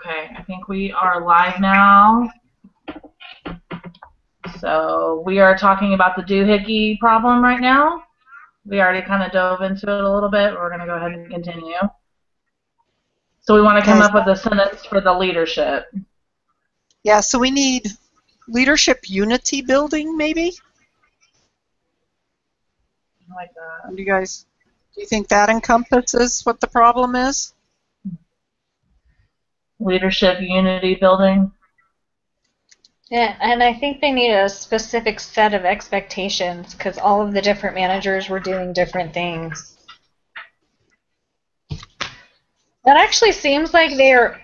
Okay, I think we are live now. So we are talking about the doohickey problem right now. We already kind of dove into it a little bit. We're going to go ahead and continue. So we want to come up with a sentence for the leadership. Yeah, so we need leadership unity building, maybe? I like that. Do you think that encompasses what the problem is? Leadership unity building. Yeah, and I think they need a specific set of expectations because all of the different managers were doing different things. That actually seems like they're.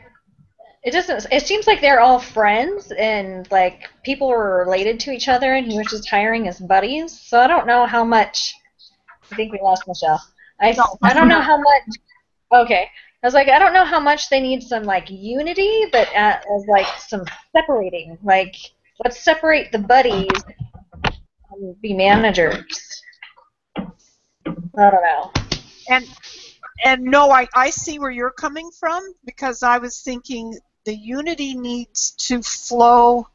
It doesn't. It seems like they're all friends and like people were related to each other, and he was just hiring his buddies. So I don't know how much. I think we lost Michelle. I don't know how much. Okay. I was like, I don't know how much they need some like unity, but as like some separating. Like, let's separate the buddies and be managers. I don't know. And no, I see where you're coming from, because I was thinking the unity needs to flow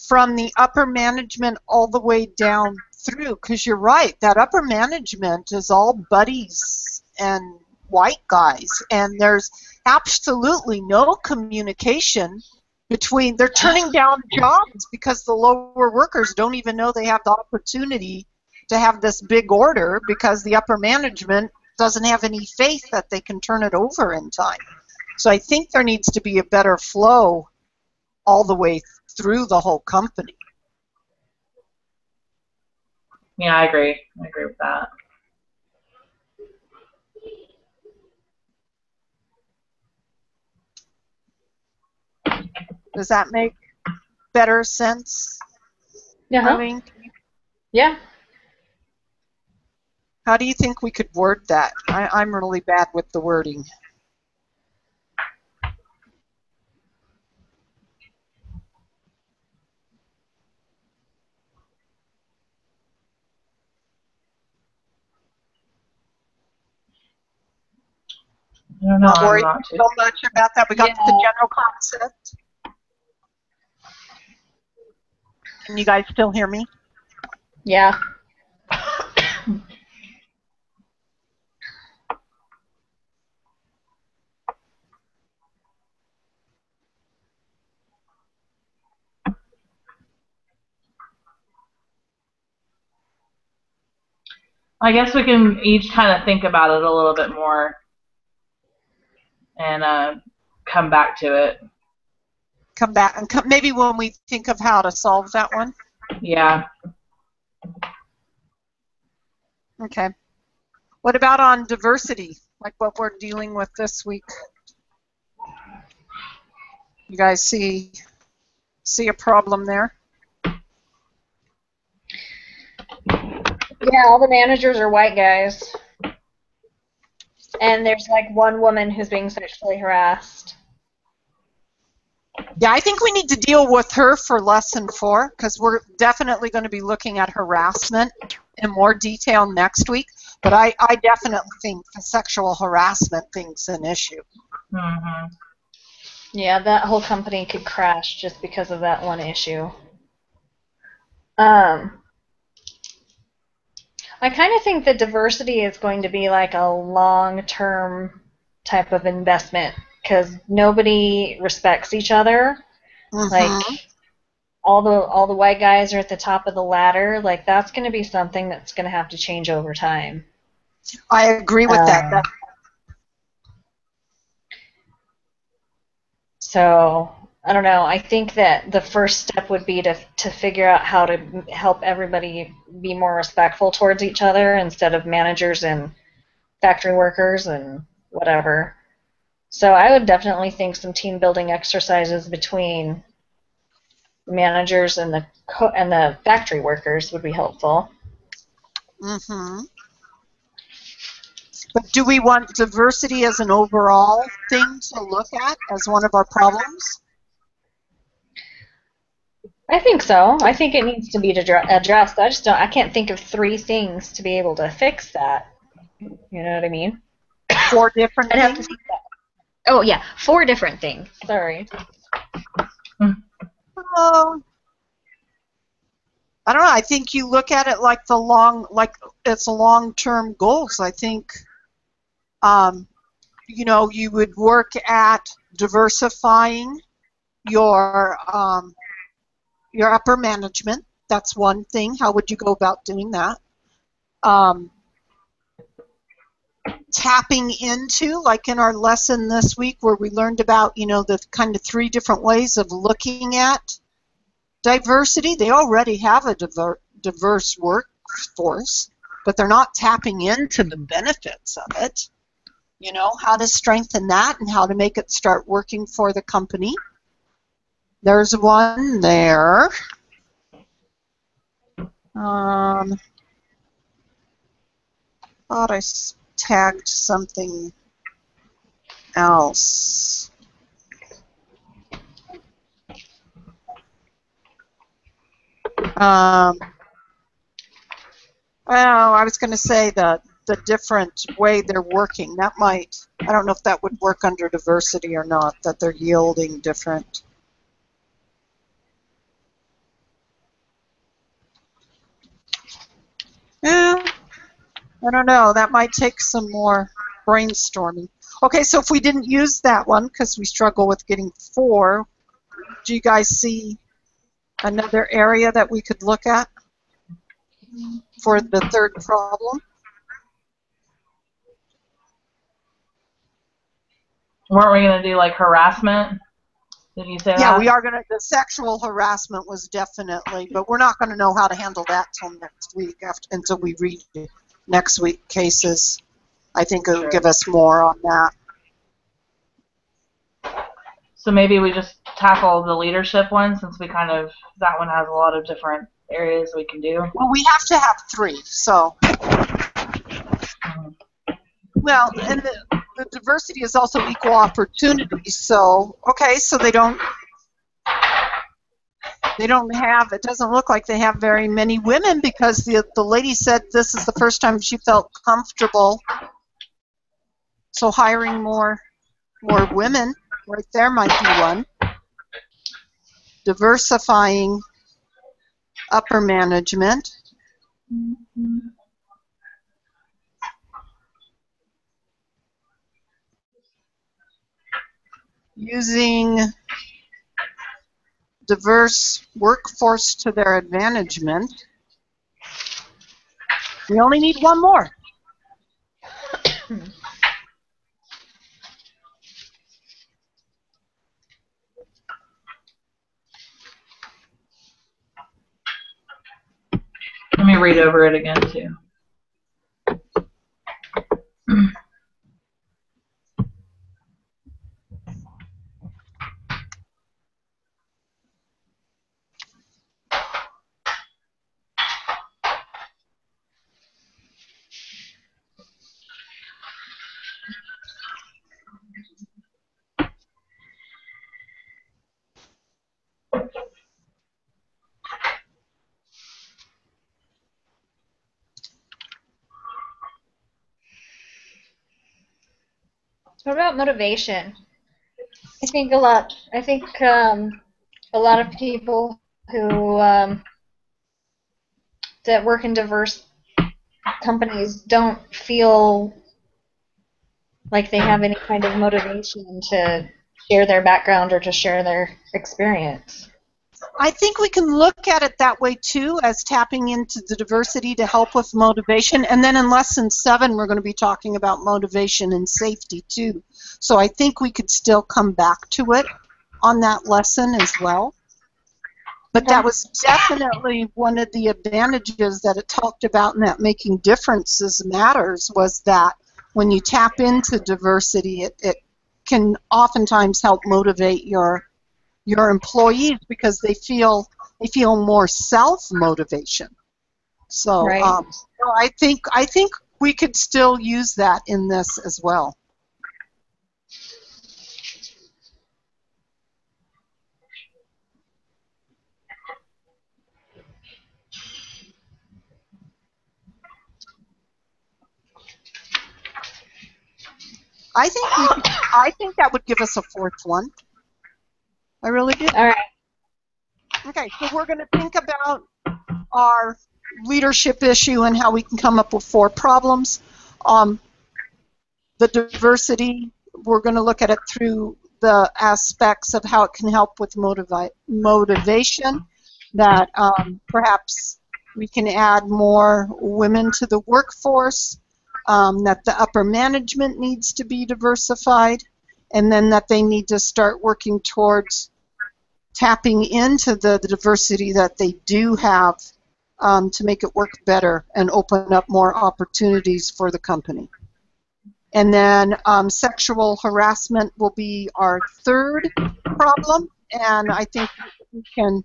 from the upper management all the way down through, because you're right, that upper management is all buddies and white guys, and there's absolutely no communication between. They're turning down jobs because the lower workers don't even know they have the opportunity to have this big order because the upper management doesn't have any faith that they can turn it over in time. So I think there needs to be a better flow all the way through the whole company. Yeah, I agree. I agree with that. Does that make better sense? Yeah. Yeah. How do you think we could word that? I'm really bad with the wording. I don't know. Not worried so much about that. We got the general concept. Can you guys still hear me? Yeah. I guess we can each kind of think about it a little bit more and come back to it. Come back and maybe when we think of how to solve that one. Yeah. Okay. What about on diversity, like what we're dealing with this week? You guys see a problem there? Yeah, all the managers are white guys. And there's like one woman who's being sexually harassed. Yeah, I think we need to deal with her for lesson 4, because we're definitely going to be looking at harassment in more detail next week. But I definitely think the sexual harassment thing's an issue. Mm-hmm. Yeah, that whole company could crash just because of that one issue. I kind of think that diversity is going to be like a long-term type of investment because nobody respects each other. Mm-hmm. Like all the white guys are at the top of the ladder. Like that's going to be something that's going to have to change over time. I agree with that. So I don't know. I think that the first step would be to figure out how to help everybody be more respectful towards each other instead of managers and factory workers and whatever. So I would definitely think some team building exercises between managers and the factory workers would be helpful. Mm-hmm. But do we want diversity as an overall thing to look at as one of our problems? I think so. I think it needs to be addressed. I can't think of 3 things to be able to fix that. You know what I mean? 4 different I'd have things? to see that. Oh yeah, 4 different things. Sorry. I don't know. I think you look at it like it's long-term goals. I think, you would work at diversifying your upper management. That's one thing. How would you go about doing that? Tapping into, like in our lesson this week where we learned about, the kind of 3 different ways of looking at diversity. They already have a diverse workforce, but they're not tapping into the benefits of it. How to strengthen that and how to make it start working for the company. There's one there. Thought I tagged something else. Well, I was going to say the different way they're working. That might, I don't know if that would work under diversity or not, that they're yielding different. Yeah, I don't know. That might take some more brainstorming. Okay, so if we didn't use that one because we struggle with getting 4, do you guys see another area that we could look at for the 3rd problem? Weren't we going to do like harassment? Did you say that? Yeah, we are going to. The sexual harassment was definitely, but we're not going to know how to handle that till next week until we read next week cases. I think it'll give us more on that. So maybe we just tackle the leadership one since that one has a lot of different areas we can do. Well, we have to have 3, so. Well, and the diversity is also equal opportunity, so, okay, so they don't have, it doesn't look like they have very many women because the lady said this is the first time she felt comfortable. So hiring more women, right there might be one. Diversifying upper management. Using diverse workforce to their advantagement. We only need one more. Let me read over it again too. What about motivation? I think a lot of people who that work in diverse companies don't feel like they have any kind of motivation to share their background or to share their experience. I think we can look at it that way too, as tapping into the diversity to help with motivation. And then in lesson 7, we're going to be talking about motivation and safety too. So I think we could still come back to it on that lesson as well. But that was definitely one of the advantages that it talked about in that making differences matters, was that when you tap into diversity, it can oftentimes help motivate your employees because they feel more self-motivation. So, right. So I think we could still use that in this as well. I think that would give us a fourth one. I really do. All right. Okay, so we're going to think about our leadership issue and how we can come up with 4 problems. The diversity, we're going to look at it through the aspects of how it can help with motivation, that perhaps we can add more women to the workforce, that the upper management needs to be diversified, and then that they need to start working towards tapping into the diversity that they do have to make it work better and open up more opportunities for the company. And then sexual harassment will be our third problem, and I think we can,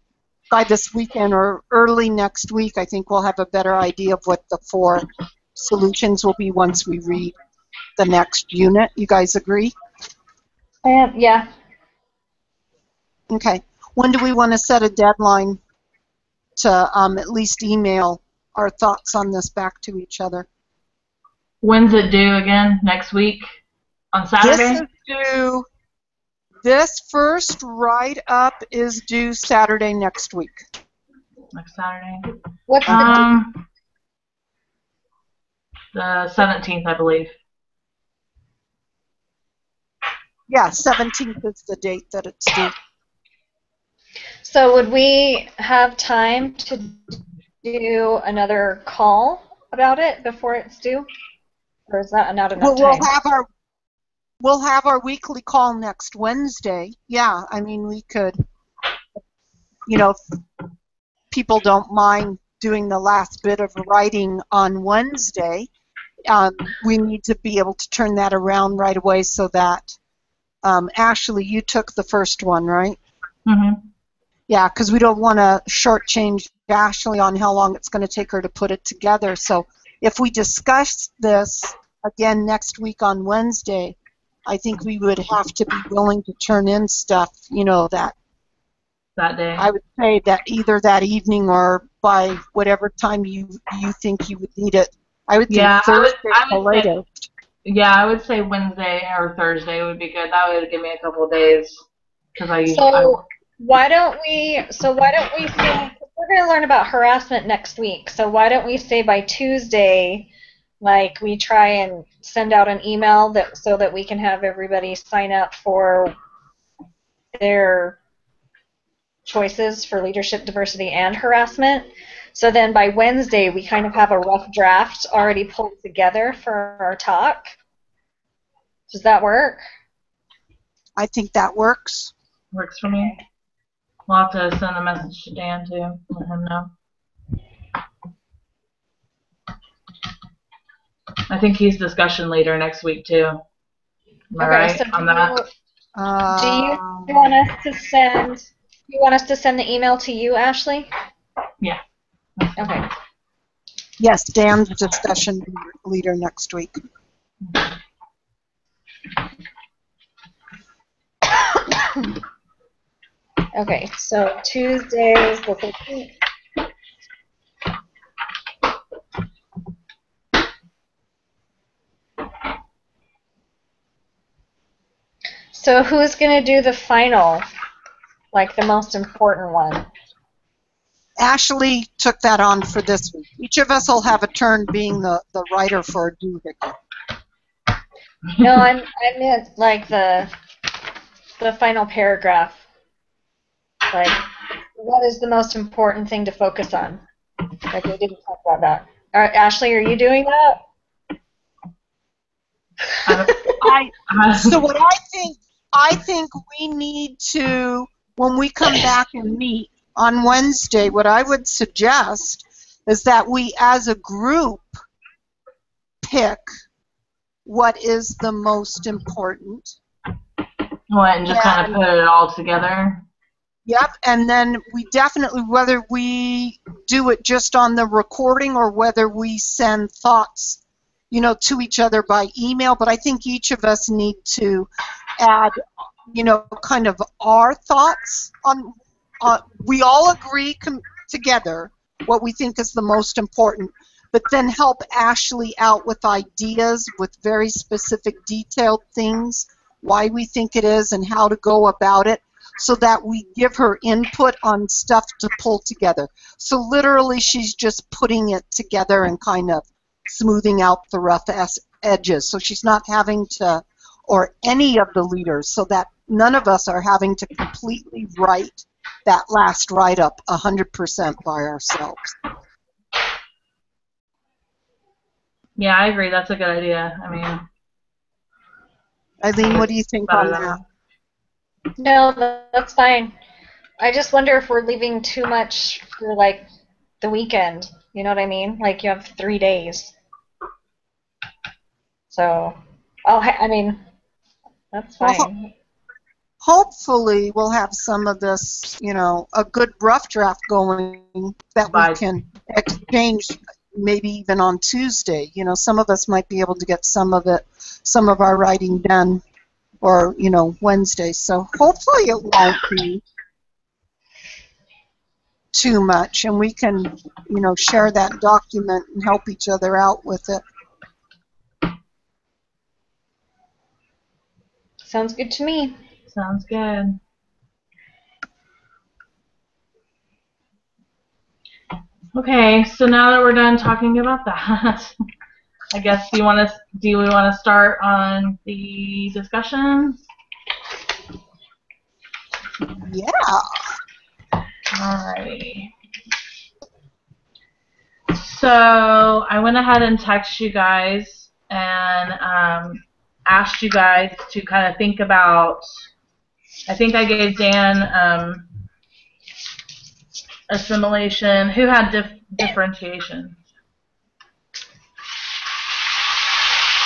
by this weekend or early next week, I think we'll have a better idea of what the 4 solutions will be once we read the next unit. You guys agree? Yeah. Okay. When do we want to set a deadline to at least email our thoughts on this back to each other? When's it due again? Next week? On Saturday? This first write-up is due Saturday next week. Next Saturday? What's the The 17th, I believe. Yeah, 17th is the date that it's due. So would we have time to do another call about it before it's due? Or is that not enough time? We'll have our weekly call next Wednesday. Yeah, I mean, we could, if people don't mind doing the last bit of writing on Wednesday, we need to be able to turn that around right away so that, Ashley, you took the first one, right? Mm-hmm. Yeah, because we don't want to shortchange Ashley on how long it's going to take her to put it together. So if we discuss this again next week on Wednesday, I think we would have to be willing to turn in stuff, that day. I would say that either that evening or by whatever time you think you would need it. I would think Thursday at the latest. Yeah, I would say Wednesday or Thursday would be good. That would give me a couple of days because I usually. Why don't we say, we're going to learn about harassment next week, so why don't we say by Tuesday, like, we try and send out an email so that we can have everybody sign up for their choices for leadership, diversity, and harassment. So then by Wednesday, we kind of have a rough draft already pulled together for our talk. Does that work? I think that works. Works for me. We'll have to send a message to Dan, too. Let him know. I think he's discussion leader next week, too. Am I right on that? Do you want us to send the email to you, Ashley? Yeah. Okay. Yes, Dan's discussion leader next week. Okay, so Tuesday is the 15th. So who's going to do the final, like the most important one? Ashley took that on for this week. Each of us will have a turn being the writer for a doohickey. No, I meant like the final paragraph. Like, what is the most important thing to focus on? Like, we didn't talk about that. All right, Ashley, are you doing that? So what I think we need to, when we come back and meet on Wednesday, what I would suggest is that we as a group pick what is the most important. And just kind of put it all together? Yep, and then we definitely, whether we do it just on the recording or whether we send thoughts, to each other by email, but I think each of us need to add, kind of our thoughts on, we all agree together what we think is the most important, but then help Ashley out with ideas, with very specific detailed things, why we think it is and how to go about it, so that we give her input on stuff to pull together. So literally she's just putting it together and kind of smoothing out the rough edges. So she's not having to, or any of the leaders, so that none of us are having to completely write that last write-up 100% by ourselves. Yeah, I agree. That's a good idea. I mean, Eileen, what do you think on that? No, that's fine. I just wonder if we're leaving too much for, like, the weekend. You know what I mean? Like, you have 3 days. So, I mean, that's fine. Well, hopefully we'll have some of this, you know, a good rough draft going that we can exchange maybe even on Tuesday. You know, some of us might be able to get some of our writing done, or, you know, Wednesday. So hopefully it won't be too much, and we can, you know, share that document and help each other out with it. Sounds good to me. Sounds good. Okay, so now that we're done talking about that, I guess do we want to start on the discussion? Yeah. Alrighty. So I went ahead and texted you guys and asked you guys to kind of think about. I think I gave Dan assimilation. Who had differentiation?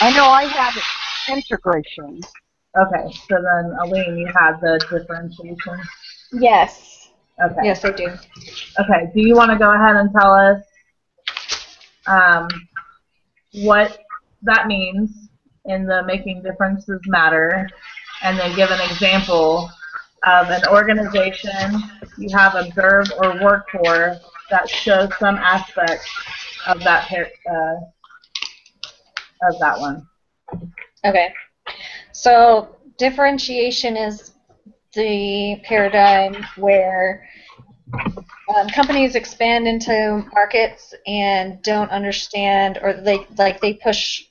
I know I had integration. Okay, so then Aline, you had the differentiation. Yes. Okay. Yes, I do. Okay. Do you want to go ahead and tell us what that means in the Making Differences Matter, and then give an example of an organization you have observed or worked for that shows some aspect of that one. Okay. So differentiation is the paradigm where companies expand into markets and don't understand, or they push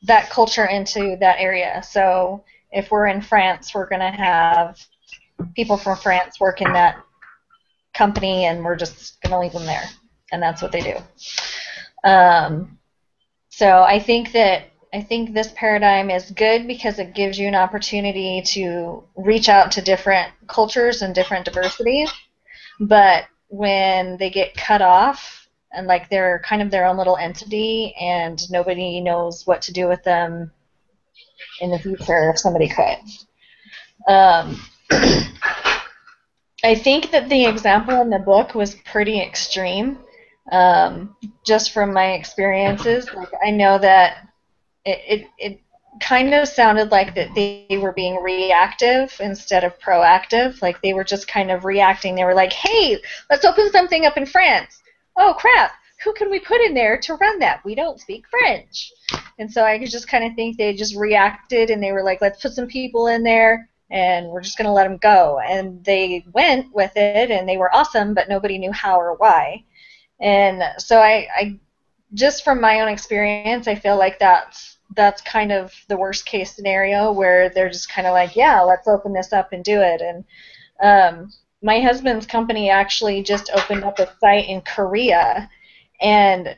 that culture into that area. So if we're in France, we're going to have people from France work in that company, and we're just going to leave them there, and that's what they do. So I think this paradigm is good because it gives you an opportunity to reach out to different cultures and different diversities. But when they get cut off and like they're kind of their own little entity and nobody knows what to do with them in the future if somebody could. I think that the example in the book was pretty extreme, just from my experiences. Like, I know that it kind of sounded like that they were being reactive instead of proactive. Like, they were just kind of reacting. They were like, hey, let's open something up in France. Oh, crap. Who can we put in there to run that? We don't speak French. And so I could just kind of think they just reacted, and they were like, let's put some people in there, and we're just going to let them go. And they went with it, and they were awesome, but nobody knew how or why. And so I just from my own experience, I feel like that's kind of the worst case scenario, where they're just kind of like, yeah, let's open this up and do it. And my husband's company actually just opened up a site in Korea, and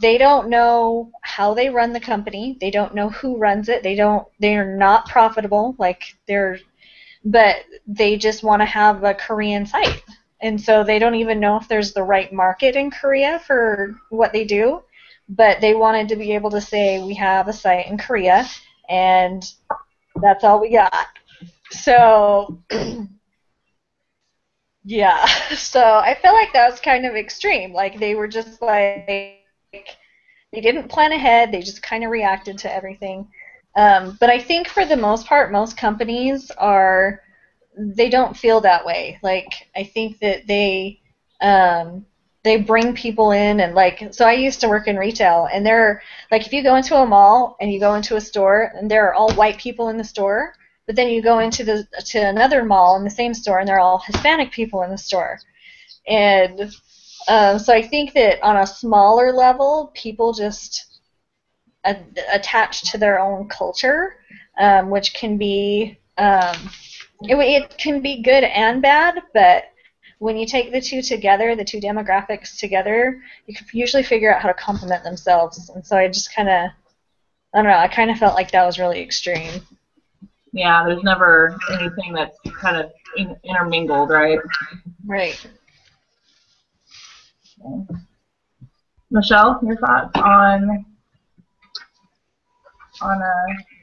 they don't know how they run the company. They don't know who runs it. They're not profitable, but they just want to have a Korean site. And so they don't even know if there's the right market in Korea for what they do. But they wanted to be able to say, we have a site in Korea, and that's all we got. So, yeah. So I feel like that was kind of extreme. Like, they were just like, they didn't plan ahead. They just kind of reacted to everything. But I think for the most part, most companies they don't feel that way. Like, I think that they they bring people in, and like, so I used to work in retail, and they're like, if you go into a mall and you go into a store and there are all white people in the store, but then you go into another mall in the same store and they're all Hispanic people in the store. And so I think that on a smaller level, people just attach to their own culture, which can be it can be good and bad, but when you take the two together, the two demographics together, you can usually figure out how to complement themselves. And so I just kind of, I don't know, I kind of felt like that was really extreme. Yeah, there's never anything that's kind of intermingled, right? Right. Okay. Michelle, your thoughts on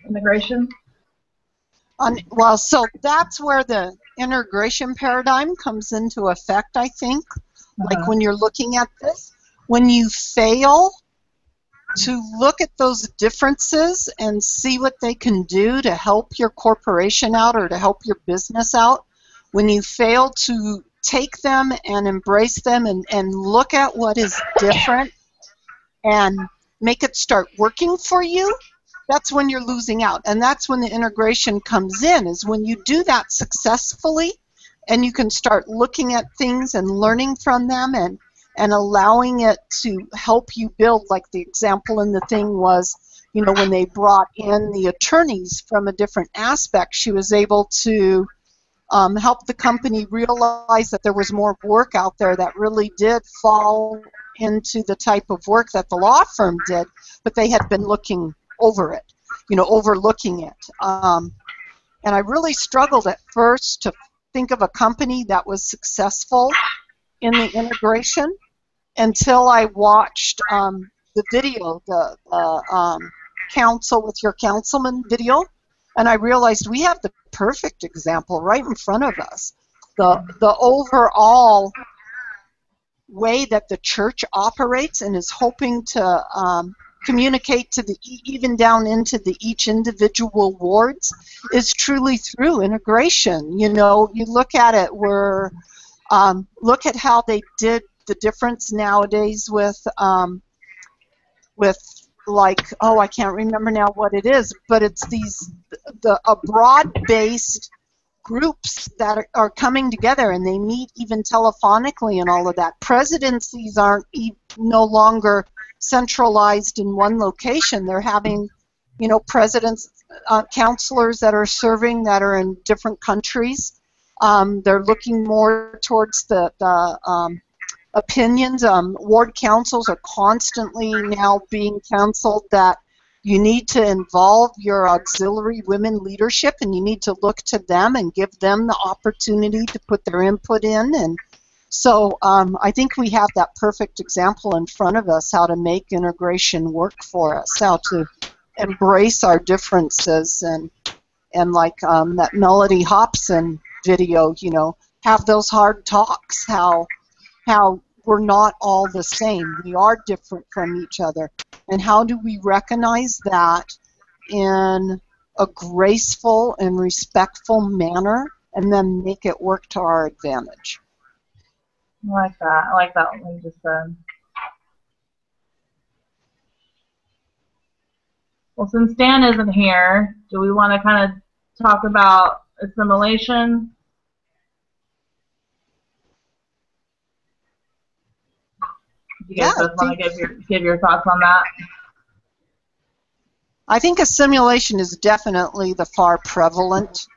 immigration? Well, so that's where the integration paradigm comes into effect, I think. Like when you're looking at this, when you fail to look at those differences and see what they can do to help your corporation out or to help your business out, when you fail to take them and embrace them and look at what is different and make it start working for you, that's when you're losing out. And that's when the integration comes in, is when you do that successfully and you can start looking at things and learning from them and allowing it to help you build. Like the example in the thing was, you know, when they brought in the attorneys from a different aspect, she was able to help the company realize that there was more work out there that really did fall into the type of work that the law firm did, but they had been looking over it, you know, overlooking it. And I really struggled at first to think of a company that was successful in the integration until I watched the video, the Counsel with Your Councilman video, and I realized we have the perfect example right in front of us. The overall way that the church operates and is hoping to communicate to even down into each individual wards is truly through integration. You know, you look at it where look at how they did the difference nowadays with like, oh, I can't remember now what it is, but it's a broad-based groups that are coming together, and they meet even telephonically and all of that. Presidencies aren't no longer centralized in one location. They're having, you know, presidents, counselors that are serving that are in different countries. They're looking more towards the opinions. Ward councils are constantly now being counseled that you need to involve your auxiliary women leadership, and you need to look to them and give them the opportunity to put their input in. And so I think we have that perfect example in front of us, how to make integration work for us, how to embrace our differences, and like that Melody Hobson video, you know, have those hard talks, how we're not all the same. We are different from each other. And how do we recognize that in a graceful and respectful manner and then make it work to our advantage? I like that. I like that what you just said. Well, since Dan isn't here, do we want to kind of talk about assimilation? Do you guys both want to give your thoughts on that? I think assimilation is definitely the far prevalent,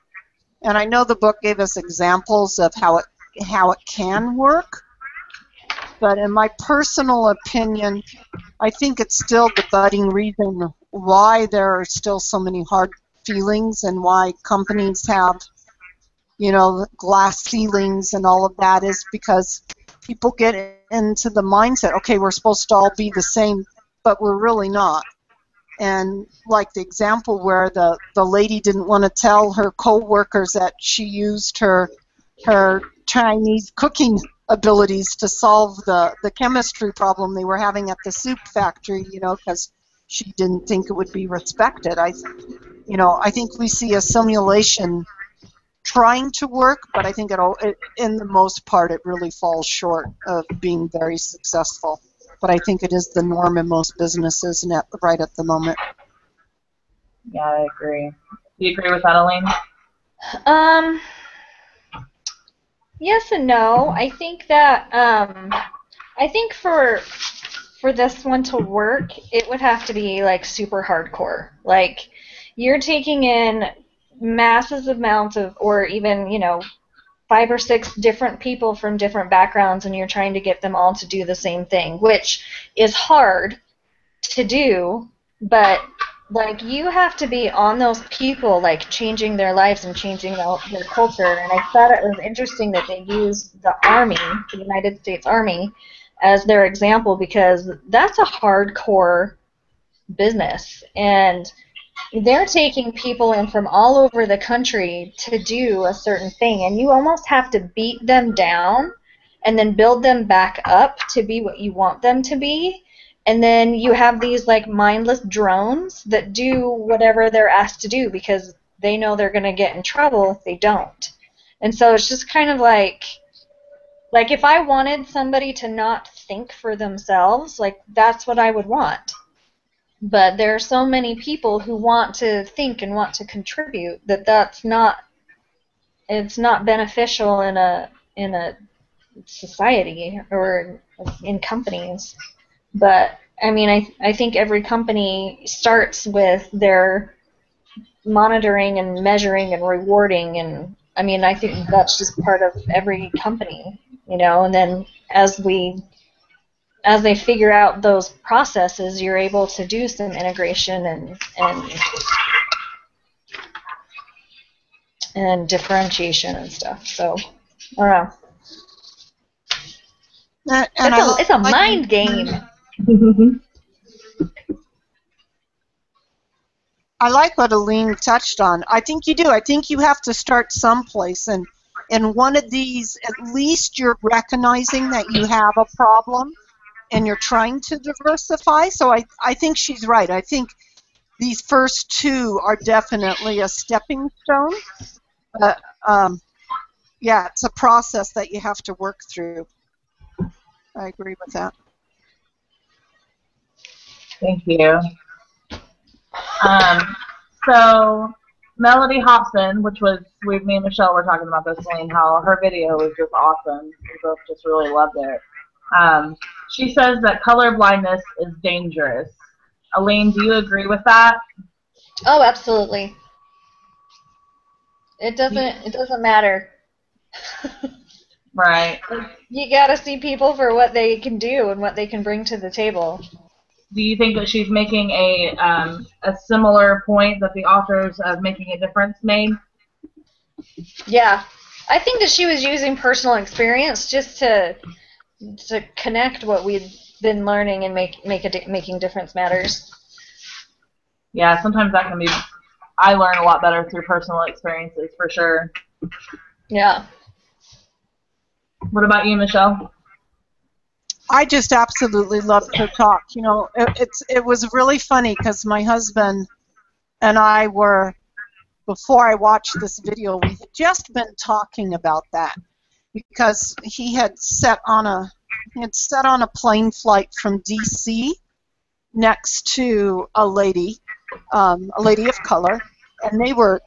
and I know the book gave us examples of how it can work, but in my personal opinion, I think it's still the budding reason why there are still so many hard feelings and why companies have, you know, glass ceilings and all of that, is because people get into the mindset, okay, we're supposed to all be the same, but we're really not. And like the example where the lady didn't want to tell her co-workers that she used her Chinese cooking abilities to solve the chemistry problem they were having at the soup factory, you know, because she didn't think it would be respected. I think we see assimilation trying to work, but I think in the most part it really falls short of being very successful. But I think it is the norm in most businesses right at the moment. Yeah, I agree. Do you agree with that, Elaine? Yes and no. I think that I think for this one to work, it would have to be like super hardcore. Like you're taking in massive amounts of, or even 5 or 6 different people from different backgrounds, and you're trying to get them all to do the same thing, which is hard to do, but like you have to be on those people, like changing their lives and changing their culture. And I thought it was interesting that they used the Army, the United States Army, as their example, because that's a hardcore business, and they're taking people in from all over the country to do a certain thing, and you almost have to beat them down and then build them back up to be what you want them to be. And then you have these like mindless drones that do whatever they're asked to do because they know they're going to get in trouble if they don't. And so it's just kind of like if I wanted somebody to not think for themselves, like that's what I would want. But there are so many people who want to think and want to contribute that it's not beneficial in a society or in companies. But I mean, I think every company starts with their monitoring and measuring and rewarding, and I mean, I think that's just part of every company, and then as they figure out those processes, you're able to do some integration and differentiation and stuff. So, I don't know. It's a mind game. I like what Aline touched on. I think you do. I think you have to start someplace, and in one of these, at least you're recognizing that you have a problem and you're trying to diversify. So I think she's right. I think these first 2 are definitely a stepping stone. But yeah, it's a process that you have to work through. I agree with that. Thank you. So Melody Hobson, me and Michelle were talking about this, Elaine, how her video was just awesome. We both just really loved it. She says that color blindness is dangerous. Elaine, do you agree with that? Oh, absolutely. It doesn't matter. Right. You gotta see people for what they can do and what they can bring to the table. Do you think that she's making a similar point that the authors of Making a Difference made? Yeah. I think that she was using personal experience just to connect what we've been learning and making difference matters. Yeah, sometimes that can be. I learn a lot better through personal experiences, for sure. Yeah. What about you, Michelle? I just absolutely loved her talk. It was really funny because my husband and I were, before I watched this video, we had just been talking about that because he had set on a plane flight from D.C. next to a lady of color, and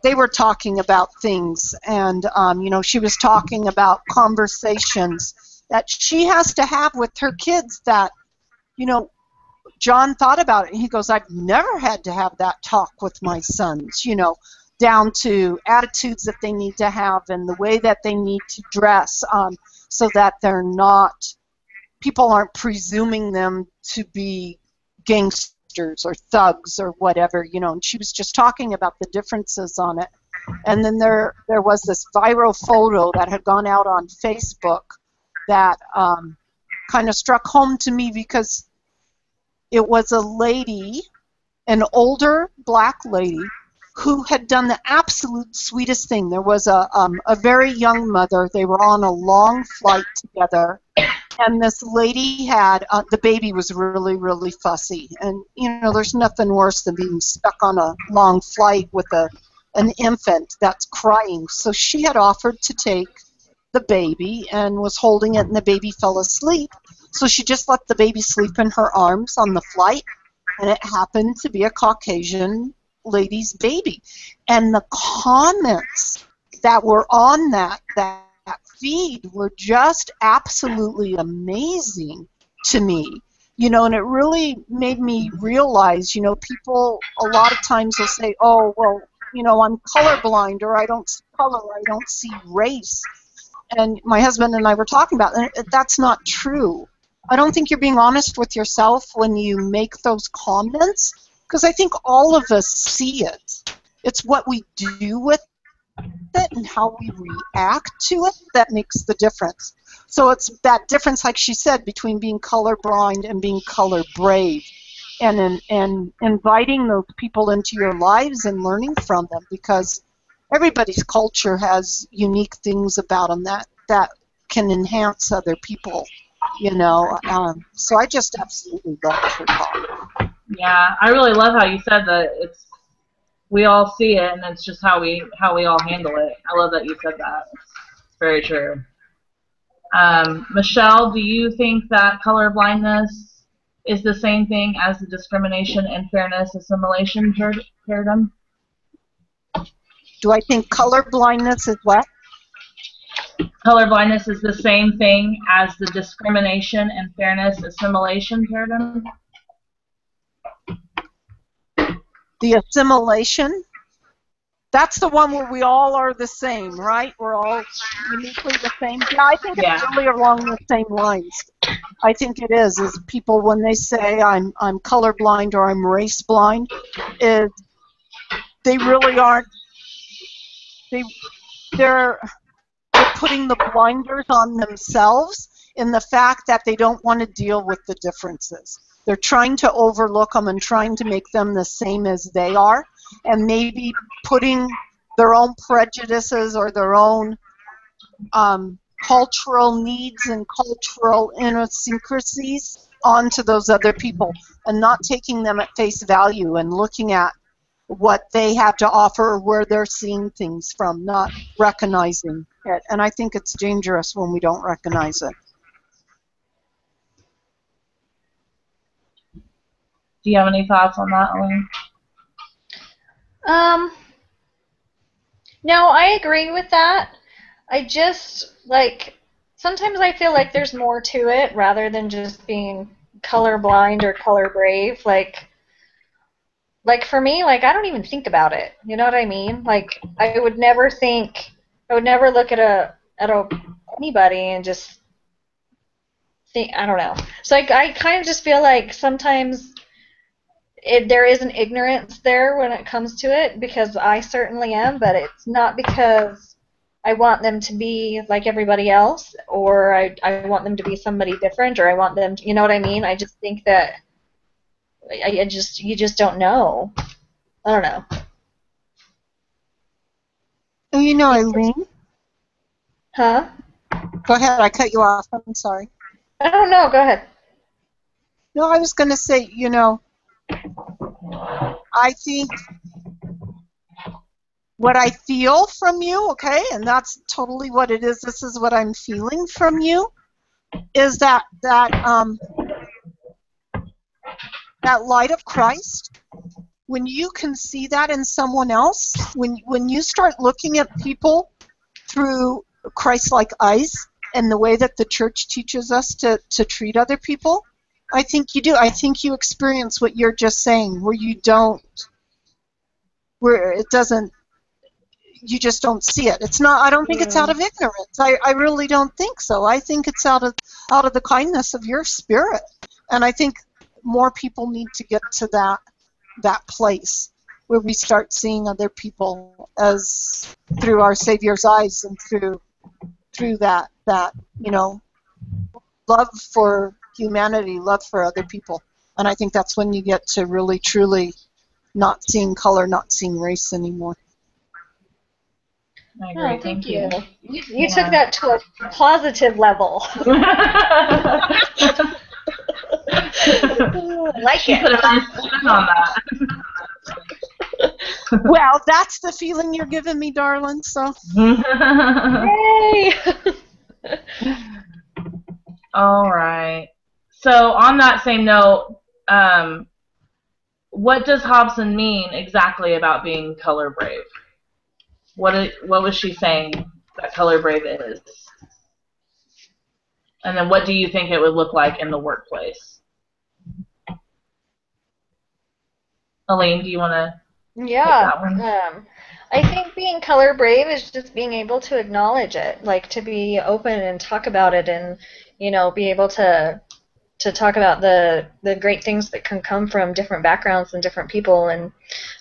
they were talking about things, and she was talking about conversations that she has to have with her kids that, John thought about it, and he goes, I've never had to have that talk with my sons, down to attitudes that they need to have and the way that they need to dress, so that people aren't presuming them to be gangsters or thugs or whatever, and she was just talking about the differences on it. And then there was this viral photo that had gone out on Facebook that kind of struck home to me because it was a lady, an older black lady, who had done the absolute sweetest thing. There was a very young mother. They were on a long flight together, and this lady had, the baby was really, really fussy. And, there's nothing worse than being stuck on a long flight with a an infant that's crying. So she had offered to take the baby and was holding it, and the baby fell asleep. So she just let the baby sleep in her arms on the flight, and it happened to be a Caucasian lady's baby. And the comments that were on that feed were just absolutely amazing to me. You know, and it really made me realize, you know, people a lot of times will say, oh, well, you know, I'm colorblind, or I don't see color, or I don't see race. And my husband and I were talking about it, and that's not true. I don't think you're being honest with yourself when you make those comments, because I think all of us see it. It's what we do with it and how we react to it that makes the difference. So it's that difference, like she said, between being colorblind and being color brave, and inviting those people into your lives and learning from them, because everybody's culture has unique things about them that can enhance other people, you know. So I just absolutely loved her talk. Yeah, I really love how you said that we all see it, and it's just how we all handle it. I love that you said that. It's very true. Michelle, do you think that color blindness is the same thing as the discrimination and fairness assimilation paradigm? Do I think color blindness is what? Color blindness is the same thing as the discrimination and fairness assimilation paradigm? The assimilation? That's the one where we all are the same, right? We're all uniquely the same. Yeah, I think it's really along the same lines. I think it is people, when they say I'm colorblind or I'm race blind, they really aren't. They're putting the blinders on themselves in the fact that they don't want to deal with the differences. They're trying to overlook them and trying to make them the same as they are, and maybe putting their own prejudices or their own cultural needs and cultural idiosyncrasies onto those other people, and not taking them at face value and looking at what they have to offer or where they're seeing things from, not recognizing it. And I think it's dangerous when we don't recognize it. Do you have any thoughts on that, Elaine? No, I agree with that. I just, like, sometimes I feel like there's more to it rather than just being colorblind or color brave. Like for me, like, I don't even think about it. You know what I mean? Like, I would never look at anybody and just think, I don't know. So I kind of just feel like sometimes there is an ignorance there when it comes to it, because I certainly am, but it's not because I want them to be like everybody else, or I want them to be somebody different, or I want them to, you know what I mean? I just think that you just don't know. I don't know. You know, Eileen? Huh? Go ahead, I cut you off. I'm sorry. I don't know. Go ahead. No, I was going to say, you know, I think what I feel from you, okay, and that's totally what it is, this is what I'm feeling from you, is that light of Christ. When you can see that in someone else, when you start looking at people through Christ-like eyes and the way that the church teaches us to treat other people, I think you do. I think you experience what you're just saying, where you just don't see it. It's not. I don't think it's out of ignorance. I really don't think so. I think it's out of the kindness of your spirit, and I think more people need to get to that place where we start seeing other people as through our Savior's eyes and through that you know, love for humanity, love for other people. And I think that's when you get to really, truly not seeing color, not seeing race anymore. I agree. Thank you. You took that to a positive level. Like it. Put a nice spin on that. Well, that's the feeling you're giving me, darling. So. Yay! All right. So on that same note, what does Hobson mean exactly about being color brave? What was she saying that color brave is? And then what do you think it would look like in the workplace? Elaine, do you want to take that one? I think being color brave is just being able to acknowledge it, like to be open and talk about it, and be able to talk about the great things that can come from different backgrounds and different people. And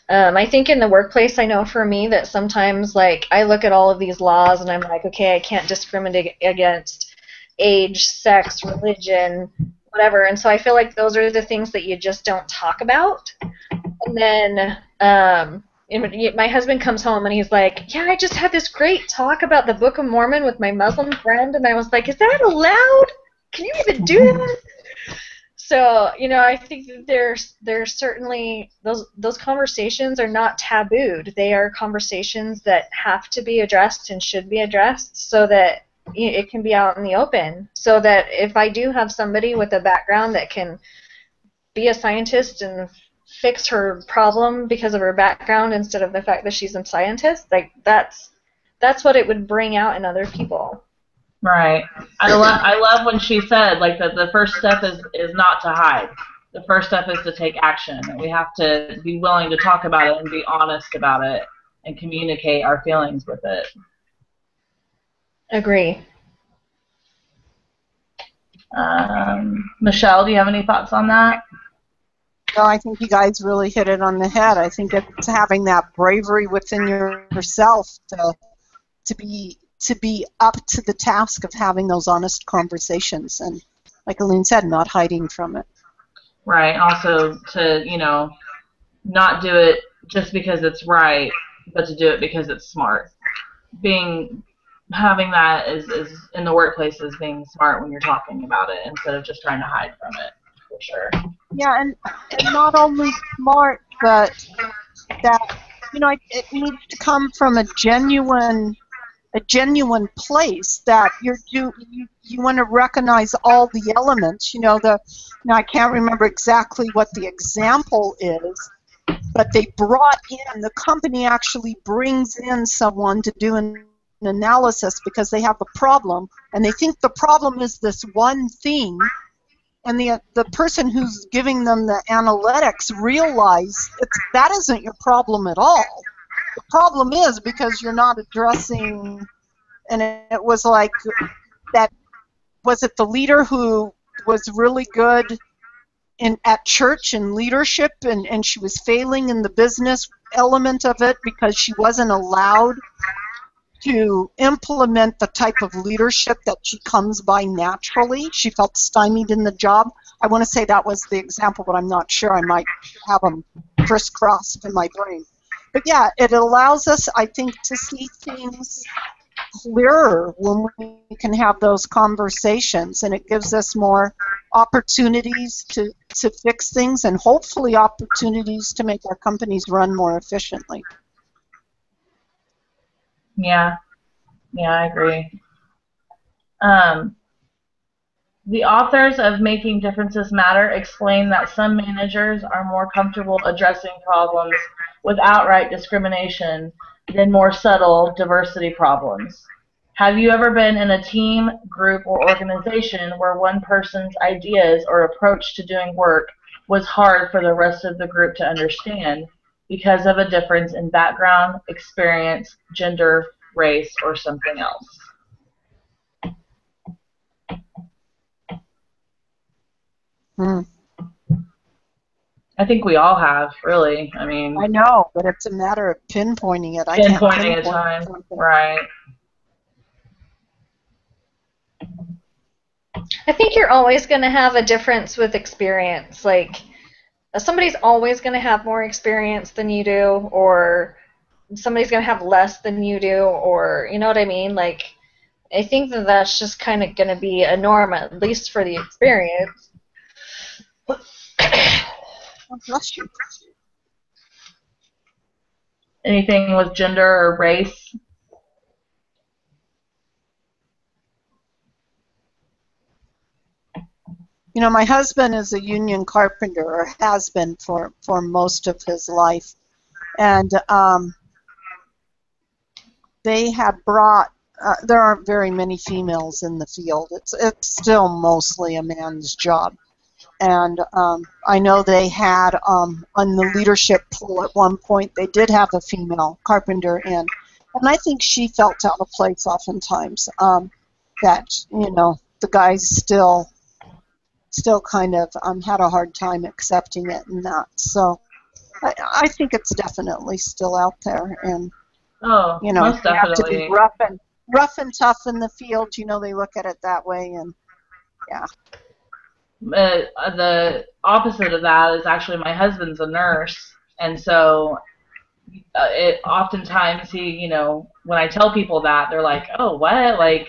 I think in the workplace, I know for me that sometimes, like, I look at all of these laws and I'm like, okay, I can't discriminate against age, sex, religion, whatever. And so I feel like those are the things that you just don't talk about. And then my husband comes home and he's like, yeah, I just had this great talk about the Book of Mormon with my Muslim friend. And I was like, is that allowed? Can you even do that? So, I think that there's certainly those conversations are not tabooed. They are conversations that have to be addressed and should be addressed so that it can be out in the open. So that if I do have somebody with a background that can be a scientist and fix her problem because of her background instead of the fact that she's a scientist, like that's what it would bring out in other people. Right. I love when she said, like, that the first step is not to hide. The first step is to take action. We have to be willing to talk about it and be honest about it and communicate our feelings with it. Agree. Michelle, do you have any thoughts on that? No, I think you guys really hit it on the head. I think it's having that bravery within yourself to be up to the task of having those honest conversations, and like Aline said, not hiding from it. Right. Also to, not do it just because it's right, but to do it because it's smart. Having that is in the workplace is being smart when you're talking about it instead of just trying to hide from it, for sure. Yeah, and not only smart, but that, it needs to come from a genuine place that you want to recognize all the elements. I can't remember exactly what the example is, but the company actually brings in someone to do an analysis because they have a problem and they think the problem is this one thing, and the person who's giving them the analytics realize that isn't your problem at all. The problem is because you're not addressing, and it was like that, was it the leader who was really good at church and leadership, and she was failing in the business element of it because she wasn't allowed to implement the type of leadership that she comes by naturally. She felt stymied in the job. I want to say that was the example, but I'm not sure. I might have them crisscrossed in my brain. But yeah, it allows us, I think, to see things clearer when we can have those conversations, and it gives us more opportunities to fix things and hopefully opportunities to make our companies run more efficiently. Yeah, I agree. The authors of Making Differences Matter explain that some managers are more comfortable addressing problems with outright discrimination than more subtle diversity problems. Have you ever been in a team, group, or organization where one person's ideas or approach to doing work was hard for the rest of the group to understand because of a difference in background, experience, gender, race, or something else? I think we all have, really. I mean, I know, but it's a matter of pinpointing it. Pinpointing a time, right? I think you're always going to have a difference with experience. Like, somebody's always going to have more experience than you do, or somebody's going to have less than you do, or, you know what I mean? Like, I think that that's just kind of going to be a norm, at least for the experience. Bless you. Anything with gender or race? You know, my husband is a union carpenter, or has been for most of his life, and they have brought. There aren't very many females in the field. It's still mostly a man's job, and I know they had on the leadership pool at one point they did have a female carpenter in, and I think she felt out of place oftentimes. That the guys still kind of had a hard time accepting it and that. So I think it's definitely still out there, and Oh, most you have to be definitely. rough and tough in the field. They look at it that way, and yeah. The opposite of that is actually my husband's a nurse, and so it oftentimes when I tell people that, they're like, "Oh, what? Like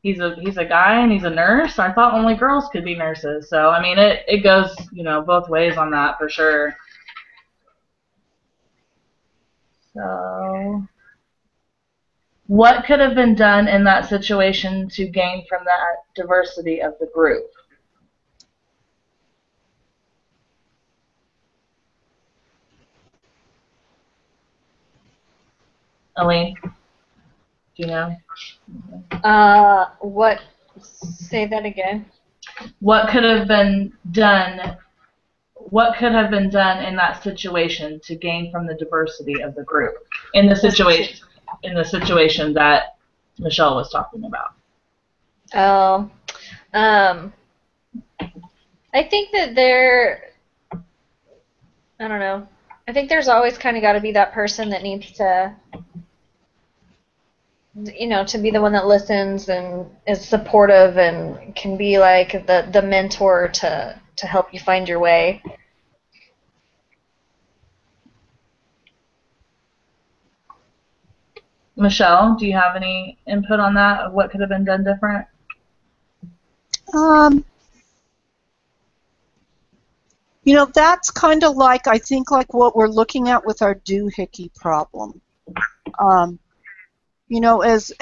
he's a guy and he's a nurse? I thought only girls could be nurses." So I mean, it goes both ways on that for sure. So, what could have been done in that situation to gain from that diversity of the group? Elaine, do you know? What? Say that again. What could have been done? What could have been done in that situation to gain from the diversity of the group in the situation that Michelle was talking about? Oh, I think that I don't know. I think there's always kind of got to be that person that needs to, to be the one that listens and is supportive and can be like the mentor to help you find your way. Michelle, do you have any input on that of what could have been done different? That's kind of like, I think, like what we're looking at with our doohickey problem.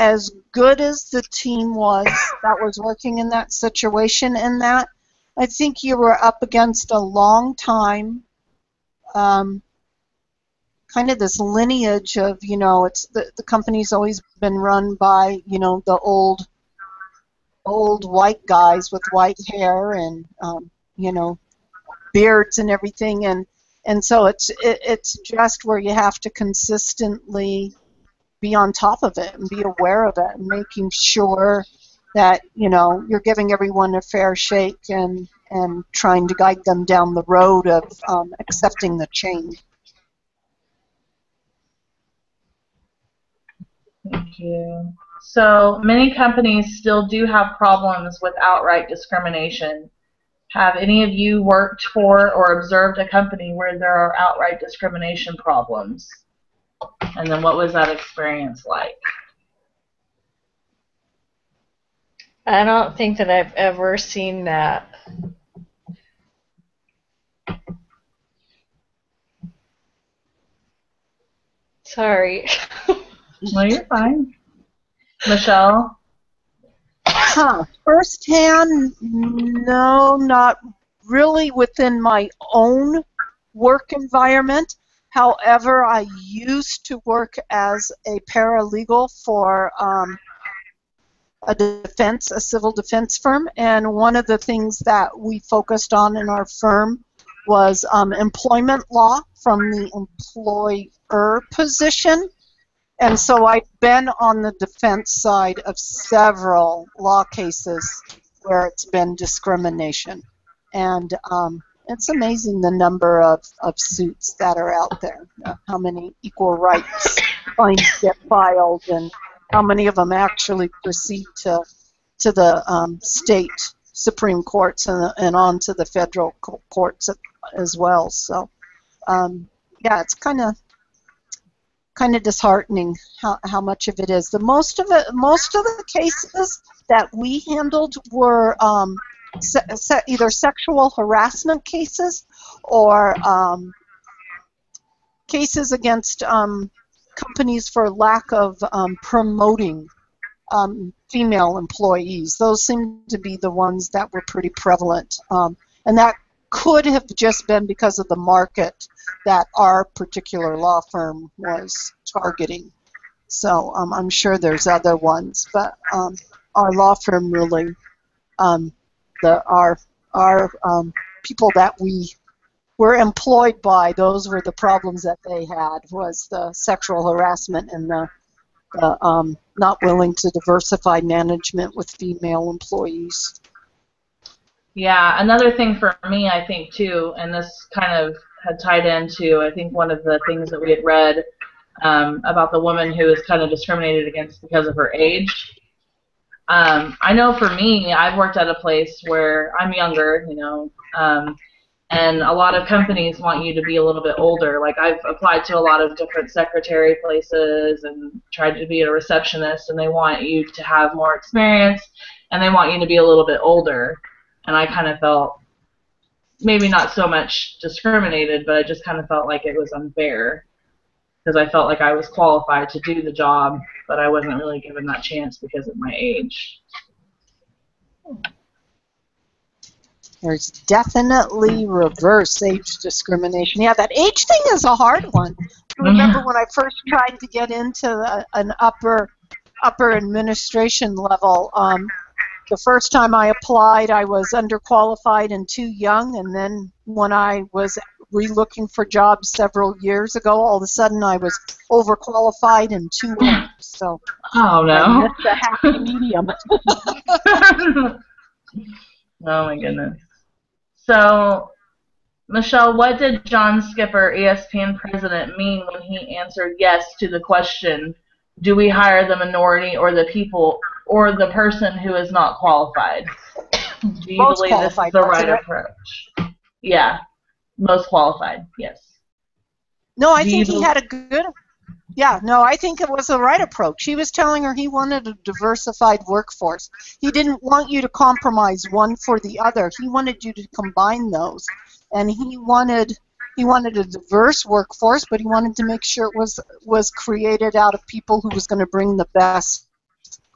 As good as the team was that was working in that situation, I think you were up against a long time, kind of this lineage of, it's the company's always been run by, the old white guys with white hair and, beards and everything, and so it's just where you have to consistently be on top of it and be aware of it and making sure that you're giving everyone a fair shake and trying to guide them down the road of accepting the change. Thank you. So many companies still do have problems with outright discrimination. Have any of you worked for or observed a company where there are outright discrimination problems? And then what was that experience like? I don't think that I've ever seen that. Sorry. No, you're fine. Michelle? Firsthand, no, not really within my own work environment. However, I used to work as a paralegal for a civil defense firm, and one of the things that we focused on in our firm was employment law from the employer position. And so I've been on the defense side of several law cases where it's been discrimination. And it's amazing the number of suits that are out there, how many equal rights claims get filed, and how many of them actually proceed to the state Supreme Courts and on to the federal courts as well. So, yeah, it's kind of disheartening how much of it is. Most of the cases that we handled were either sexual harassment cases or cases against companies for lack of promoting female employees. Those seem to be the ones that were pretty prevalent. And that could have just been because of the market that our particular law firm was targeting. So I'm sure there's other ones, but our law firm really, our people that we were employed by, those were the problems that they had, was the sexual harassment and the not willing to diversify management with female employees. Yeah, another thing for me, I think, too, and this kind of had tied into, I think, one of the things that we had read about the woman who was kind of discriminated against because of her age. I know for me, I've worked at a place where I'm younger, you know, and a lot of companies want you to be a little bit older. Like, I've applied to a lot of different secretary places and tried to be a receptionist, and they want you to have more experience, and they want you to be a little bit older. And I kind of felt maybe not so much discriminated, but I just kind of felt like it was unfair because I felt like I was qualified to do the job, but I wasn't really given that chance because of my age. There's definitely reverse age discrimination. Yeah, that age thing is a hard one. I remember when I first tried to get into an upper administration level, the first time I applied, I was underqualified and too young, and then when I was re-looking for jobs several years ago, all of a sudden I was overqualified and too old. So oh no, I missed the happy medium. Oh my goodness. So, Michelle, what did John Skipper, ESPN president, mean when he answered yes to the question, do we hire the minority or the people or the person who is not qualified? Do you Most believe this is the right approach? Yeah, most qualified, yes. No, I think he had a good... Yeah, no, I think it was the right approach. He was telling her he wanted a diversified workforce. He didn't want you to compromise one for the other. He wanted you to combine those. And he wanted a diverse workforce, but he wanted to make sure it was created out of people who was going to bring the best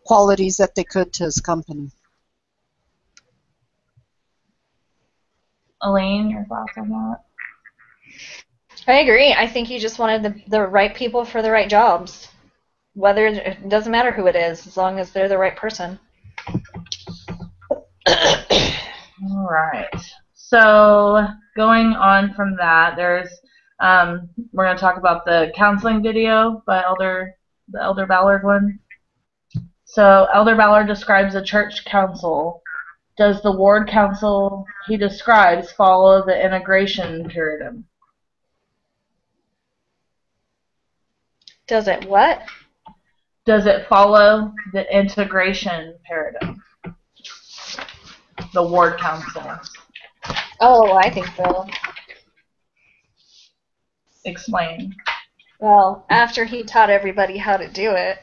qualities that they could to his company. Elaine, your thoughts on that? I agree. I think he just wanted the right people for the right jobs. Whether it doesn't matter who it is, as long as they're the right person. All right. So going on from that, there's we're going to talk about the counseling video by the Elder Ballard one. So Elder Ballard describes a church council. Does the ward council he describes follow the integration paradigm? Does it what? Does it follow the integration paradigm? The ward council. Oh, I think so. Explain. Well, after he taught everybody how to do it,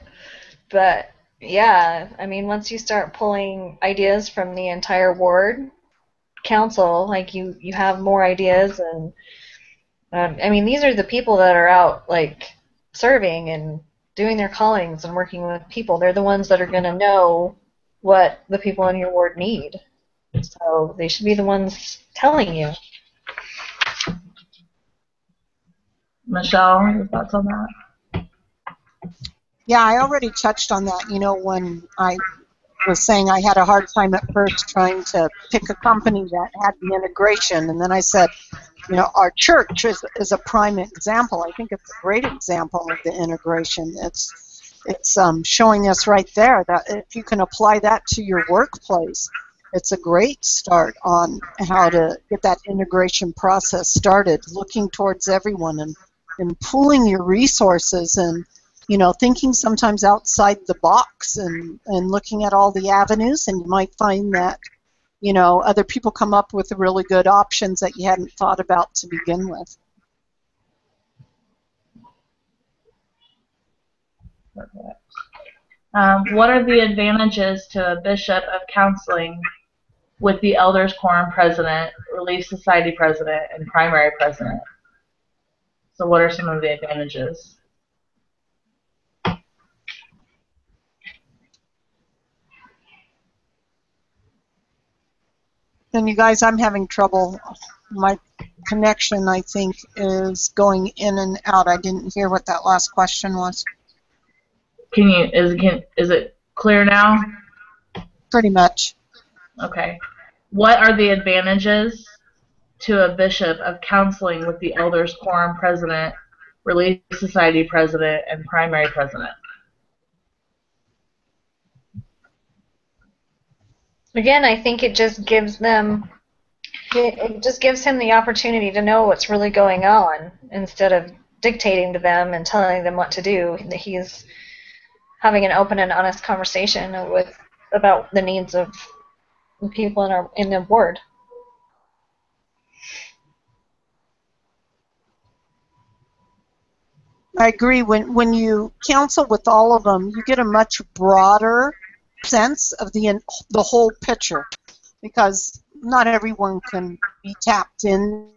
but yeah, I mean, once you start pulling ideas from the entire ward council, like you have more ideas, and I mean, these are the people that are out like serving and doing their callings and working with people. They're the ones that are going to know what the people in your ward need. So they should be the ones telling you. Michelle, your thoughts on that? Yeah, I already touched on that. You know, when I was saying I had a hard time at first trying to pick a company that had the integration, and then I said, you know, our church is a prime example. I think it's a great example of the integration. It's showing us right there that if you can apply that to your workplace, it's a great start on how to get that integration process started, looking towards everyone and pooling your resources and, you know, thinking sometimes outside the box and looking at all the avenues, and you might find that, you know, other people come up with really good options that you hadn't thought about to begin with. What are the advantages to a bishop of counseling with the Elders Quorum president, Relief Society president, and primary president? So what are some of the advantages? And you guys, I'm having trouble. My connection, I think, is going in and out. I didn't hear what that last question was. Is it clear now? Pretty much. Okay. What are the advantages to a bishop of counseling with the elders quorum president, Relief Society president, and primary president? Again, I think it just gives them, it just gives him the opportunity to know what's really going on instead of dictating to them and telling them what to do. He's having an open and honest conversation about the needs of people in the ward. I agree. When you counsel with all of them, you get a much broader sense of the whole picture, because not everyone can be tapped in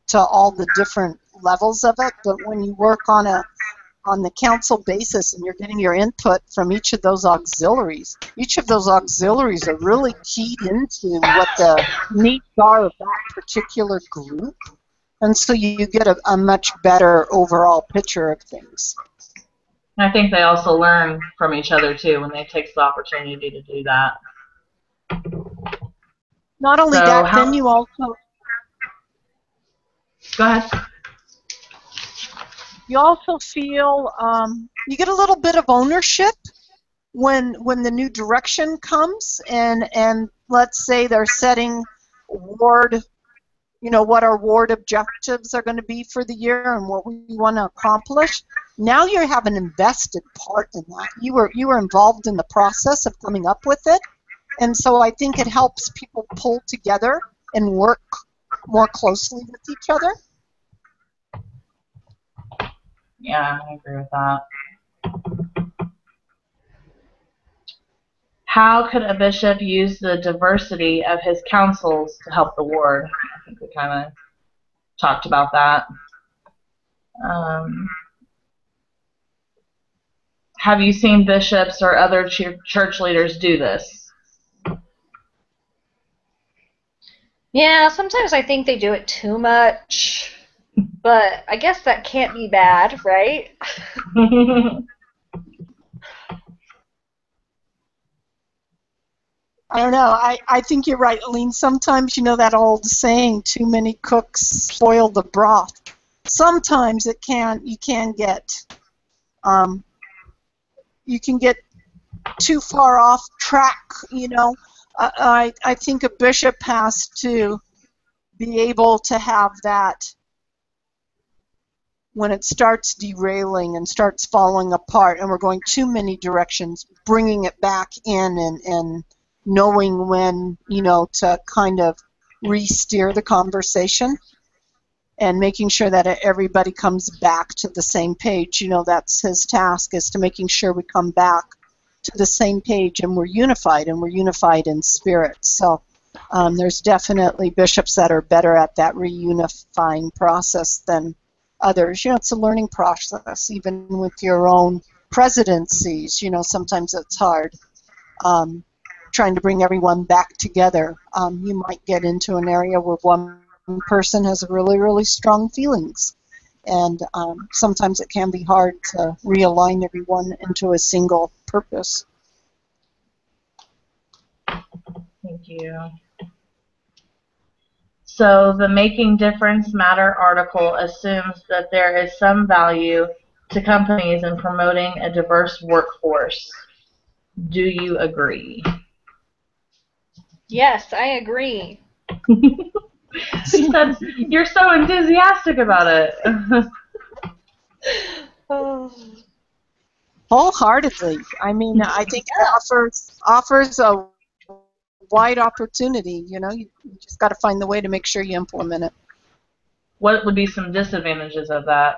to all the different levels of it. But when you work on the council basis and you're getting your input from each of those auxiliaries are really keyed into what the needs are of that particular group. And so you get a much better overall picture of things. I think they also learn from each other, too, when they take the opportunity to do that. Not only that, then you also... Go ahead. You also feel you get a little bit of ownership when the new direction comes, and let's say they're setting ward, what our ward objectives are going to be for the year and what we want to accomplish. Now you have an invested part in that. You were involved in the process of coming up with it, and so I think it helps people pull together and work more closely with each other. Yeah, I agree with that. How could a bishop use the diversity of his councils to help the ward? I think we kind of talked about that. Have you seen bishops or other church leaders do this? Yeah, sometimes I think they do it too much, but I guess that can't be bad, right? I don't know. I think you're right, Aline. Sometimes, that old saying, too many cooks spoil the broth. Sometimes you can get too far off track, I think a bishop has to be able to have that when it starts derailing and starts falling apart and we're going too many directions, bringing it back in and knowing when, to kind of re-steer the conversation and making sure that everybody comes back to the same page. That's his task, is to making sure we come back to the same page and we're unified in spirit. So there's definitely bishops that are better at that reunifying process than others. It's a learning process, even with your own presidencies. Sometimes it's hard trying to bring everyone back together. You might get into an area where one person has really, really strong feelings, and sometimes it can be hard to realign everyone into a single purpose. Thank you. So the Making Difference Matter article assumes that there is some value to companies in promoting a diverse workforce. Do you agree? Yes, I agree. You're so enthusiastic about it. Wholeheartedly. I mean, I think it offers a wide opportunity. You just got to find the way to make sure you implement it. What would be some disadvantages of that?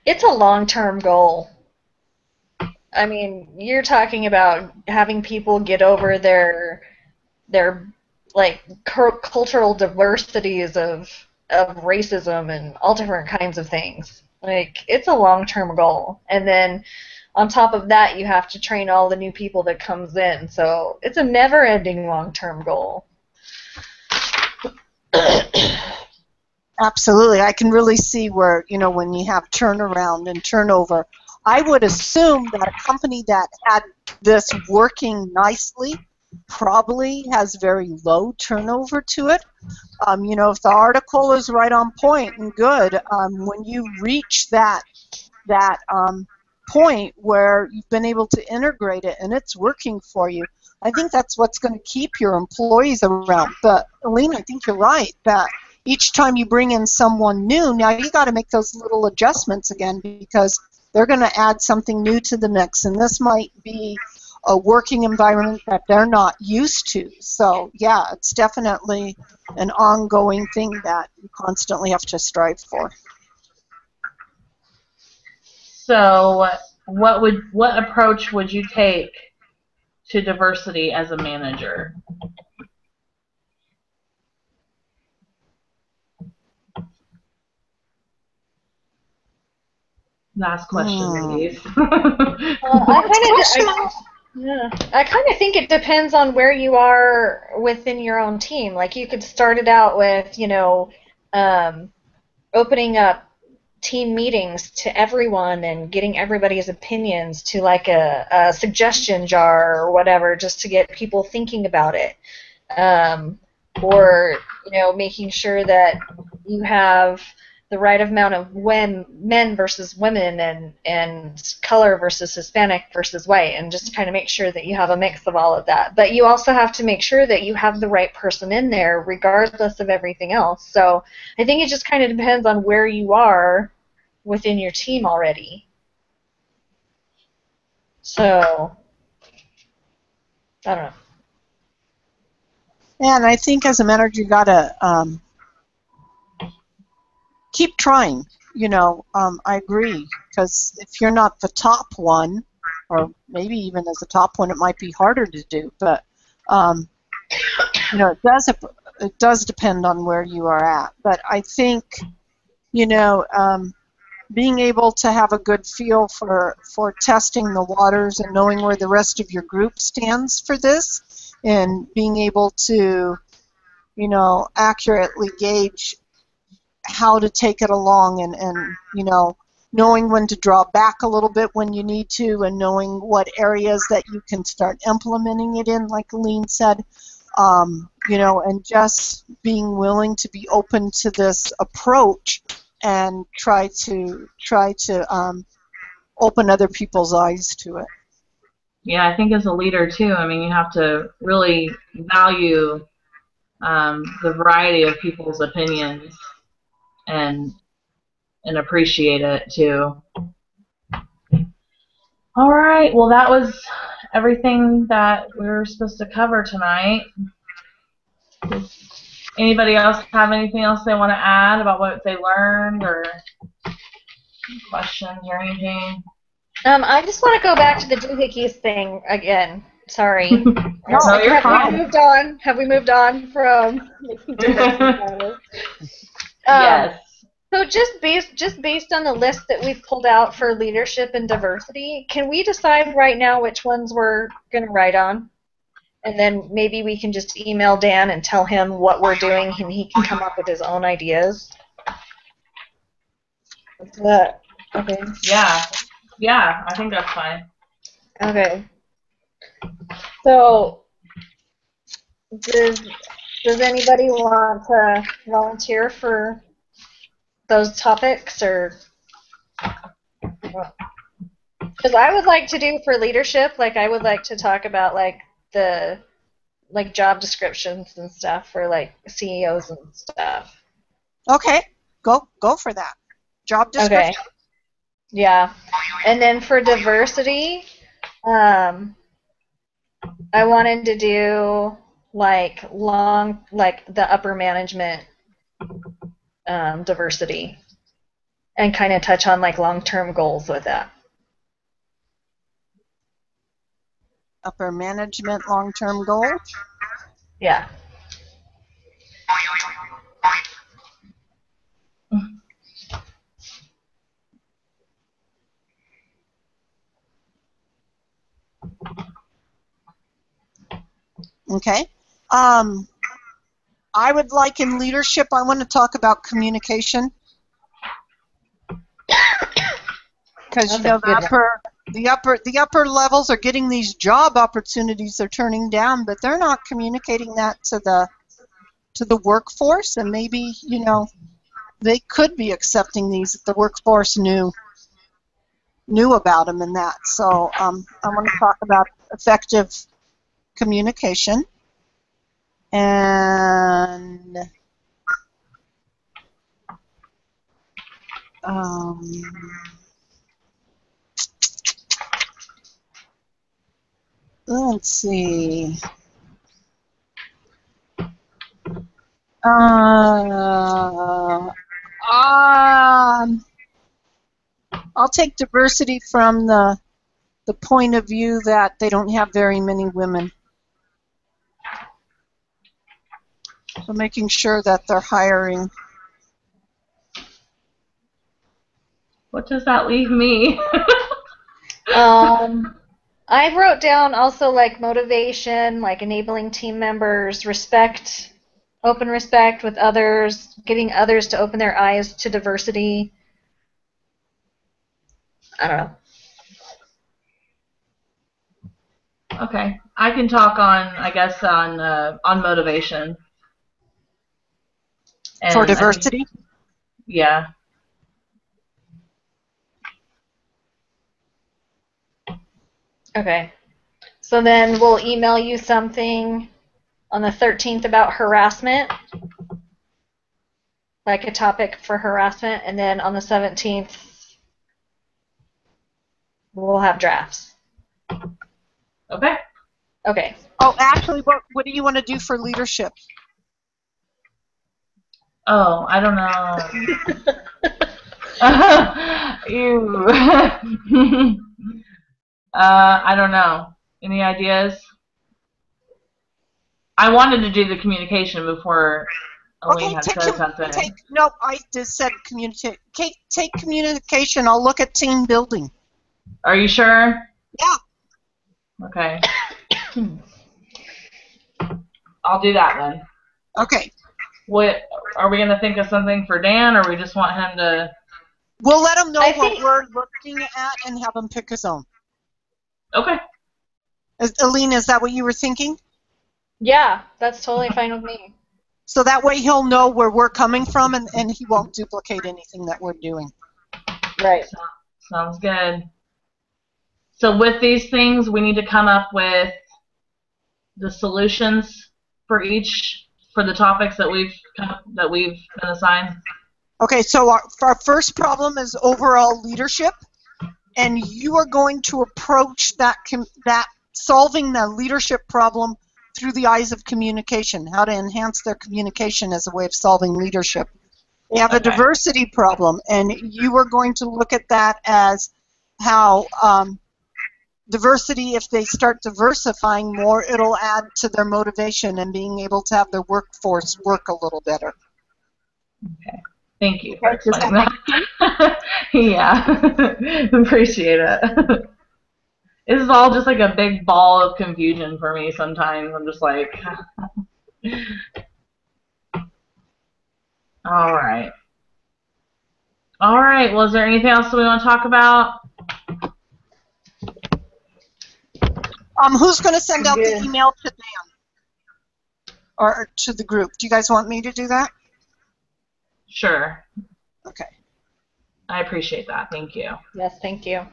It's a long-term goal. I mean, you're talking about having people get over their like cultural diversities of of racism and all different kinds of things. Like, it's a long-term goal. And then on top of that, you have to train all the new people that comes in. So it's a never-ending long-term goal. Absolutely. I can really see where, you know, when you have turnaround and turnover, I would assume that a company that had this working nicely probably has very low turnover to it. You know, if the article is right on point and good, when you reach that point where you've been able to integrate it and it's working for you, I think that's what's going to keep your employees around. But Elaine, I think you're right that each time you bring in someone new, now you got to make those little adjustments again because they're going to add something new to the mix, and this might be a working environment that they're not used to. So yeah, it's definitely an ongoing thing that you constantly have to strive for. So, what approach would you take to diversity as a manager? Last question, ladies. I kind of think it depends on where you are within your own team. Like, you could start it out with, you know, opening up team meetings to everyone and getting everybody's opinions to like a suggestion jar or whatever, just to get people thinking about it. Or, you know, making sure that you have the right amount of men versus women and color versus Hispanic versus white, and just to kind of make sure that you have a mix of all of that. But you also have to make sure that you have the right person in there regardless of everything else. So I think it just kind of depends on where you are within your team already. So, I don't know. Yeah, and I think as a manager, you got to keep trying. You know, I agree, because if you're not the top one, or maybe even as a top one, it might be harder to do. But you know, it does depend on where you are at. But I think, you know, being able to have a good feel for testing the waters and knowing where the rest of your group stands for this, and being able to, you know, accurately gauge how to take it along, and you know, knowing when to draw back a little bit when you need to, and knowing what areas that you can start implementing it in, like Aline said, you know, and just being willing to be open to this approach and try to open other people's eyes to it. Yeah, I think as a leader too, I mean, you have to really value the variety of people's opinions and appreciate it too. All right, well, that was everything that we were supposed to cover tonight. Does anybody else have anything else they want to add about what they learned, or questions or anything? I just want to go back to the doohickeys thing again. Sorry. No, you're fine. Have we moved on from Yes. So just based on the list that we've pulled out for leadership and diversity, can we decide right now which ones we're going to write on? And then maybe we can just email Dan and tell him what we're doing, and he can come up with his own ideas. Okay. Yeah, I think that's fine. Okay. So, does anybody want to volunteer for those topics, or? Because I would like to do for leadership, like I would like to talk about like the job descriptions and stuff for like CEOs and stuff. Okay, go for that. Job description. Okay. Yeah, and then for diversity, I wanted to do like the upper management diversity, and kind of touch on like long-term goals with that. Upper management long-term goal? Yeah. Okay. I would like in leadership, I want to talk about communication. Because you know the upper levels are getting these job opportunities they're turning down, but they're not communicating that to the workforce, and maybe they could be accepting these if the workforce knew about them and that. So I want to talk about effective communication and let's see. I'll take diversity from the point of view that they don't have very many women. So making sure that they're hiring. What does that leave me? I wrote down also like motivation, like enabling team members, respect, open respect with others, getting others to open their eyes to diversity. I don't know. Okay, I can talk on, I guess, on motivation. And for diversity? Yeah. Okay. So then we'll email you something on the 13th about harassment, like a topic for harassment, and then on the 17th we'll have drafts. Okay. Okay. Oh, actually, what do you want to do for leadership? Oh, I don't know. Ew. I don't know. Any ideas? I wanted to do the communication before Aline had said something. No, I just said communicate. Take communication. I'll look at team building. Are you sure? Yeah. Okay. I'll do that then. Okay. What are we going to think of something for Dan, or we just want him to? We'll let him know what we're looking at and have him pick his own. Okay. Aline, is that what you were thinking? Yeah, that's totally fine with me. So that way he'll know where we're coming from, and he won't duplicate anything that we're doing. Right. Sounds good. So with these things, we need to come up with the solutions for the topics that we've been assigned. Okay, so our first problem is overall leadership, and you are going to approach that solving the leadership problem through the eyes of communication, how to enhance their communication as a way of solving leadership. They have a diversity problem, and you are going to look at that as how diversity, if they start diversifying more, it'll add to their motivation and being able to have their workforce work a little better. Okay. Thank you for explaining that. Yeah. Appreciate it. This is all just like a big ball of confusion for me sometimes. I'm just like... All right. All right. Well, is there anything else that we want to talk about? Who's going to send out the email to Dan? Or to the group? Do you guys want me to do that? Sure. Okay. I appreciate that. Thank you. Yes, thank you.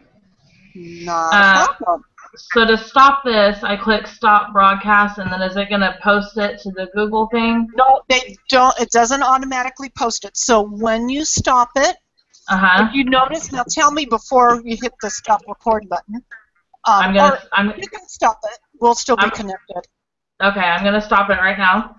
Not a problem. So to stop this, I click stop broadcast, and then is it going to post it to the Google thing? No, they don't. It doesn't automatically post it. So when you stop it, if you notice, now tell me before you hit the stop record button. You can stop it. We'll still be connected. Okay, I'm going to stop it right now.